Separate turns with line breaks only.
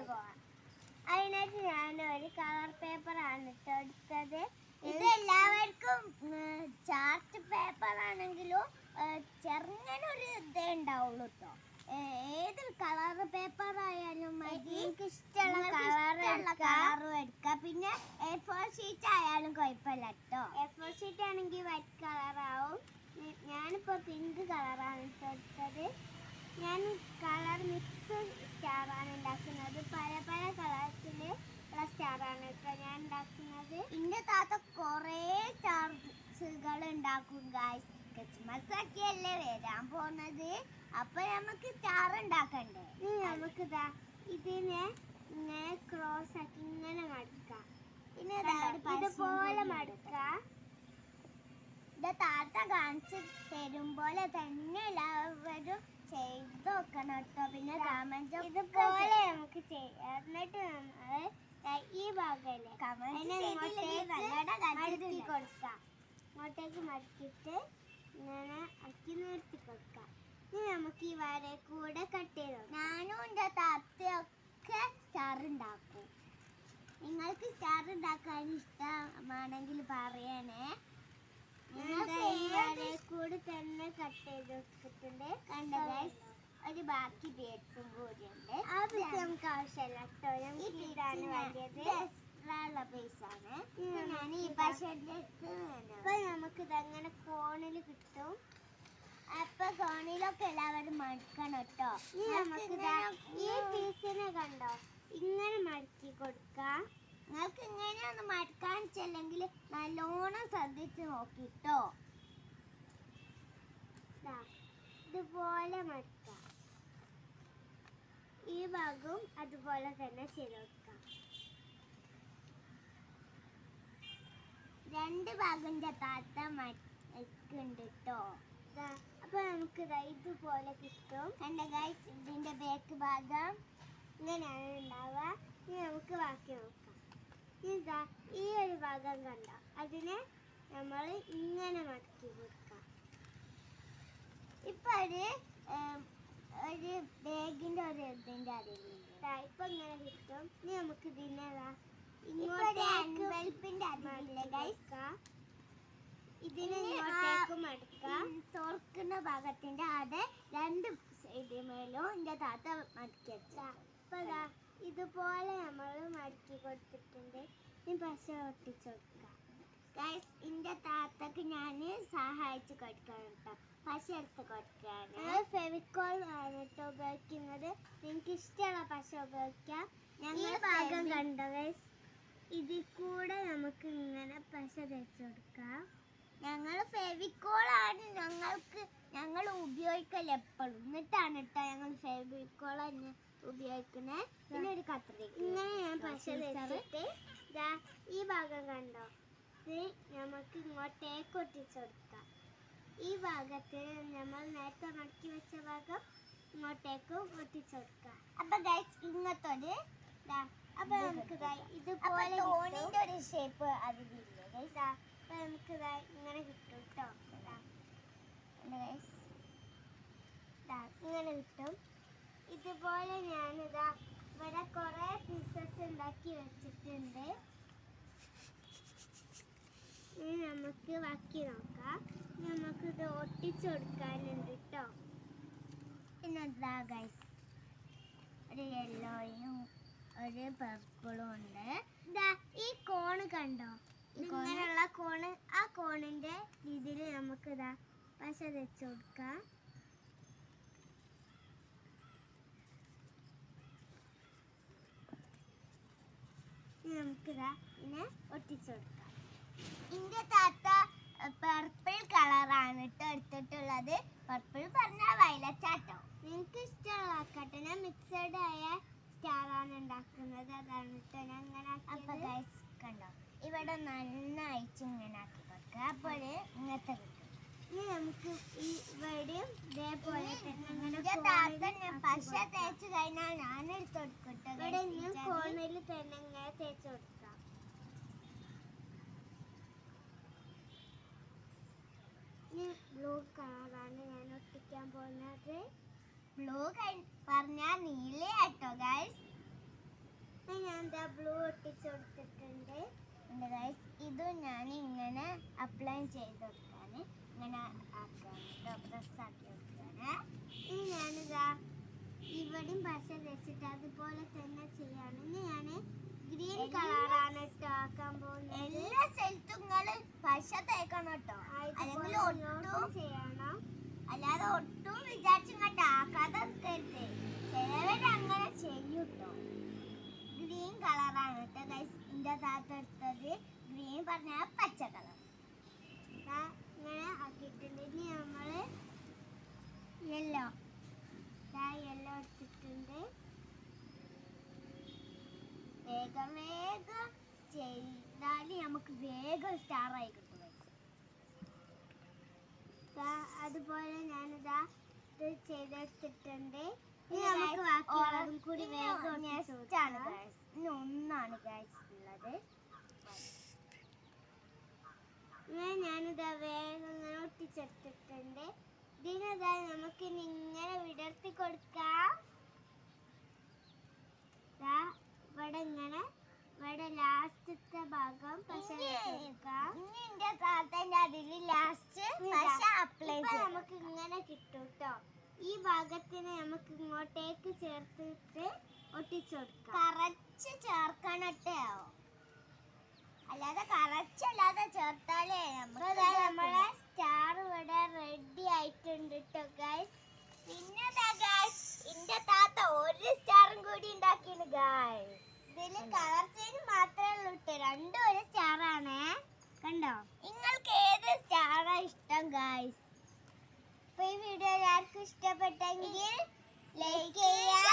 പോവാം. അതിനായിട്ട് ഞാൻ ഒരു കളർ പേപ്പറാണ് എടുത്തത്. ഇത് എല്ലാവർക്കും ചാർട്ട് പേപ്പർ ആണെങ്കിലും ചെറുങ്ങനൊരു ഇതേ ഉണ്ടാവുള്ളൂ കേട്ടോ. ഏത് കളർ പേപ്പർ ആയാലും മതി, ഇഷ്ടമുള്ള കളറും എടുക്കാം. പിന്നെ A4 ഷീറ്റ് ആയാലും കുഴപ്പമില്ല കേട്ടോ. A4 ഷീറ്റ് ആണെങ്കിൽ വൈറ്റ് കളറാവും. ഞാനിപ്പോൾ പിങ്ക് കളറാണ് എടുത്തത്. ഞാൻ കളർ മിക്സ് സ്റ്റാറാണ് ഉണ്ടാക്കുന്നത്. പല പല കളേഴ്സിൽ ഉള്ള സ്റ്റാറാണ് കേട്ടോ ഞാൻ ഉണ്ടാക്കുന്നത്. എൻ്റെ താത്ത കുറേ സ്റ്റാർസുകൾ ഉണ്ടാക്കും ഗായ്സ്. ക്രിസ്മസ് ഒക്കെ അല്ലേ വരാൻ പോകുന്നത്, അപ്പൊ നമുക്ക് സ്റ്റാർ ഉണ്ടാക്കണ്ടേ. നമുക്ക് ഇതിനെ ഇങ്ങനെ ക്രോസ് ആക്കി ഇങ്ങനെ മടക്കാം. പിന്നെ ഇതുപോലെ മടക്കാം. ഇത് താത്ത കാണിച്ച് തരും പോലെ തന്നെ എല്ലാവരും ചെയ്ത് നോക്കണം കേട്ടോ. പിന്നെ കമന്റ് ഇതുപോലെ നമുക്ക് ചെയ്യാം. എന്നിട്ട് നമ്മൾ ഈ ഭാഗമല്ലേ മടക്കി കൊടുക്കാം. ഇങ്ങോട്ടേക്ക് മടക്കിയിട്ട് ഇങ്ങനെ ആക്കി നിർത്തി കൊടുക്കാം. ഇനി നമുക്ക് ഈ വരെ കൂടെ കട്ട് ചെയ്തോ. ഞാനും എൻ്റെ താത്തയൊക്കെ സ്റ്റാർ ഉണ്ടാക്കും. നിങ്ങൾക്ക് സ്റ്റാർ ഉണ്ടാക്കാൻ ഇഷ്ടമാണെങ്കിൽ പറയണേ. കൂടെ തന്നെ കട്ട് ചെയ്ത് വെച്ചിട്ടുണ്ട്. കണ്ട ഗൈസ്, ഒരു ബാക്കി ബീഡ്സും കൂടി ഉണ്ട്. ആ പീസ് നമുക്ക് ആവശ്യമില്ല കേട്ടോ. ഞങ്ങൾക്ക് ഇതാണ് വേണ്ടത്. എക്സ്ട്രാ പീസാണ്. ഞാൻ ഈ പശയുടെ അപ്പൊ നമുക്ക് ഇതങ്ങനെ കോണിൽ കിട്ടും. അപ്പൊ കോണിലൊക്കെ എല്ലാവരും മടക്കണം കേട്ടോ. നമുക്ക് ഈ പീസിനെ കണ്ടോ ഇങ്ങനെ മടക്കി കൊടുക്കാം. നിങ്ങൾക്ക് ഇങ്ങനെയൊന്ന് മടക്കാൻ വെച്ചല്ലെങ്കിൽ നല്ലോണം ശ്രദ്ധിച്ച് നോക്കിട്ടോ. ഇതുപോലെ മടക്കാം. ഈ ഭാഗവും അതുപോലെ തന്നെ ചെയ്ത് കൊടുക്കാം. രണ്ട് ഭാഗിന്റെ താത്ത മടക്കുന്നുണ്ട് കേട്ടോ. അപ്പൊ നമുക്ക് ഇതുപോലെ കിട്ടും. കണ്ട ഗൈസ്, ഇതിന്റെ ബാക്ക് ഭാഗം ഇങ്ങനെയാണ് ഉണ്ടാവുക. ഇനി നമുക്ക് ബാക്കി നോക്കാം. ഇതാ ഈ ഒരു ഭാഗം കണ്ട, അതിനെ നമ്മൾ ഇങ്ങനെ മടക്കി കൊടുക്കാം. ഇപ്പൊ ഒരു ബാഗിന്റെ ഒരു ഇതിന്റെ അതിലുണ്ട്. ഇപ്പൊ ഇങ്ങനെ കിട്ടും. ഇനി നമുക്ക് ഇതിനെ ഇതിനെ ഇങ്ങോട്ടേക്ക് മടക്കാം. തുറക്കുന്ന ഭാഗത്തിന്റെ അത് രണ്ട് സൈഡിമേലും എന്റെ താത്ത മടക്കി വെച്ചാ. അപ്പൊ ഇതുപോലെ നമ്മൾ മടക്കി കൊടുത്തിട്ടുണ്ട്. ഇനി പശ ഒട്ടിച്ചു കൊടുക്കാം. ഗൈസ്, എന്റെ താത്തക്ക് ഞാൻ സഹായിച്ചു കൊടുക്കണം കേട്ടോ. പശ എടുത്ത് കൊടുക്കാണ്. ഫെവിക്കോൾ ആണ് കേട്ടോ ഉപയോഗിക്കുന്നത്. നിങ്ങൾക്ക് ഇഷ്ടമുള്ള പശ ഉപയോഗിക്കാം. ഞങ്ങൾ ഭാഗം കണ്ടോ ഗൈസ്, ഇതിൽ കൂടെ നമുക്ക് ഇങ്ങനെ പശ തേച്ച് കൊടുക്കാം. ഞങ്ങൾ ഫെവിക്കോളാണ് ഞങ്ങൾ ഉപയോഗിക്കല് എപ്പോഴും. എന്നിട്ടാണ് കേട്ടോ ഞങ്ങൾ ഫെവിക്കോൾ തന്നെ ഉപയോഗിക്കുന്നത്. പിന്നെ ഒരു കത്രിക ഇങ്ങനെ ഞാൻ പശ തേച്ചിട്ട് ഈ ഭാഗം കണ്ടോ, ഇത് നമുക്ക് ഇങ്ങോട്ടേക്ക് ഒട്ടിച്ചു കൊടുക്കാം. ഈ ഭാഗത്ത് നമ്മൾ നേരത്തെ മടക്കി വെച്ച ഭാഗം ഇങ്ങോട്ടേക്ക് ഒട്ടിച്ചു കൊടുക്കാം. അപ്പൊ ഗൈസ് ഇങ്ങനത്തെ അപ്പൊ നമുക്ക് ഇതുപോലെ ഒരു ഷേപ്പ് അതിലില്ലേ ഗൈസ്. അപ്പൊ നമുക്ക് ഇങ്ങനെ കിട്ടും കേട്ടോ. ഇങ്ങനെ കിട്ടും. ഇതുപോലെ ഞാനിതാ ഇവിടെ കുറെ പീസസ് ഉണ്ടാക്കി വെച്ചിട്ടുണ്ട്. ഇനി നമുക്ക് ബാക്കി നോക്കാം. നമുക്കിത് ഒട്ടിച്ചു കൊടുക്കാനുണ്ട് കേട്ടോ. പിന്നെ എന്താ ഗൈസ്, ഒരു യെല്ലോയും ഒരു പർപ്പിളും ഉണ്ട്. ഈ കോണ് കണ്ടോ, ഇങ്ങനെയുള്ള കോണ്. ആ കോണിന്റെ രീതിയിൽ നമുക്ക് പശ വെച്ച് കൊടുക്കാം. നമുക്ക് ഇതിനെ ഒട്ടിച്ചു കൊടുക്കാം. എന്റെ താത്ത പർപ്പിൾ കളറാണ് കേട്ടോ എടുത്തിട്ടുള്ളത്. പർപ്പിൾ പറഞ്ഞാൽ വയലറ്റ് ആട്ടോ. നിങ്ങൾക്ക് ഇഷ്ടമുള്ള ആക്കട്ടെ. ഞാൻ മിക്സഡ് ആയ സ്റ്റാറാണ് ഉണ്ടാക്കുന്നത്. അതാണ് കേട്ടോ ഞാൻ ഇങ്ങനെ. അപ്പൊ ഗൈസ് കണ്ടോ, ഇവിടെ നന്നായിട്ട് ഇങ്ങനെ ആക്കി കൊടുക്കുക. അപ്പോൾ ഇങ്ങനത്തെ കിട്ടും. ഇനി നമുക്ക് ഇവിടെയും ഇതേപോലെ തന്നെ പശ തേച്ച് കഴിഞ്ഞാൽ ഞാൻ എടുത്ത് കൊടുക്കട്ടെ. ഇവിടെ കോണിൽ തന്നെ ഇങ്ങനെ തേച്ച് കൊടുക്കാം. ബ്ലൂ കളറാണ് ഞാൻ ഒട്ടിക്കാൻ പോകുന്നത്. ബ്ലൂ പറഞ്ഞാൽ നീല കേട്ടോ ഗൈസ്. ഞാൻ ബ്ലൂ ഒട്ടിച്ചു കൊടുത്തിട്ടുണ്ട്. ഇത് ഞാൻ ഇങ്ങനെ അപ്ലൈ ചെയ്ത് കൊടുക്കാന് ഇങ്ങനെ ആക്കാണ്, പ്രസ് ആക്കി കൊടുക്കാണ്. ഇനി ഞാനിതാ ഇവിടെയും പശ വെച്ചിട്ട് അതുപോലെ തന്നെ ചെയ്യാണ്. ഇനി ഞാൻ ഗ്രീൻ കളറാണ് കേട്ടോ ആക്കാൻ പോകുന്നത്. എല്ലാ സ്ഥലത്തും പശ തേക്കണം കേട്ടോ, അല്ലെങ്കിൽ ഒട്ടും ചെയ്യണം. അല്ലാതെ ഒട്ടും വിചാരിച്ചിങ്ങോട്ട് ആക്കാതെ നിൽക്കരുത്. ചിലവരങ്ങനെ ചെയ്യൂട്ടോ. ഗ്രീൻ കളറാണ് കേട്ടോ ഗൈസ് എൻ്റെ താത്ത എടുത്തത്. ഗ്രീൻ പറഞ്ഞാൽ പച്ച കളർ ഇങ്ങനെ ആക്കിയിട്ടുണ്ട്. ഇനി നമ്മൾ യെല്ലോ എടുത്തിട്ടുണ്ട്. വേഗം ചെയ്താൽ നമുക്ക് വേഗം സ്റ്റാറായി കിട്ടും. അതുപോലെ ഞാനിതാ ഇത് ചെയ്തെടുത്തിട്ടുണ്ട്. ഇനി നമുക്ക് ബാക്കിയുള്ളതും കൂടി വേഗം ഒന്നാണ് ഗൈസ് ഉള്ളത്. ഞാനിതാ വേഗം ഇങ്ങനെ ഒട്ടിച്ചെടുത്തിട്ടുണ്ട്. ഇതിനിതാ നമുക്ക് ഇങ്ങനെ വിടർത്തി കൊടുക്കാം. ഇവിടെ ലാസ്റ്റത്തെ ഭാഗം പശ കൊടുക്കാം. നമുക്ക് ഇങ്ങനെ കിട്ടും കേട്ടോ. ഈ ഭാഗത്തിന് നമുക്ക് ഇങ്ങോട്ടേക്ക് ചേർത്തിട്ട് ഒട്ടിച്ചു കൊടുക്കാം. കറച്ച് ചേർക്കണം കേട്ടോ, അല്ലാതെ കറച്ചല്ലാതെ ചേർത്താലേ നമ്മളെ സ്റ്റാർ ഇവിടെ റെഡി ആയിട്ടുണ്ട് കേട്ടോ ഗൈസ്. പിന്നെ എന്റെ താത്ത ഒരു സ്റ്റാറും കൂടി ഉണ്ടാക്കിന് ഗൈസ്. ഇതില് കളർ ചേഞ്ച് മാത്രമേ ഉള്ളൂ കേട്ടോ, രണ്ടും ഒരു സ്റ്റാറാണ്. കണ്ടോ? നിങ്ങൾക്ക് ഏത് സ്റ്റാറാ ഇഷ്ടം ഗൈസ്? അപ്പൊ ഈ വീഡിയോ എല്ലാവർക്കും ഇഷ്ടപ്പെട്ടെങ്കിൽ ലൈക്ക് ചെയ്യുക,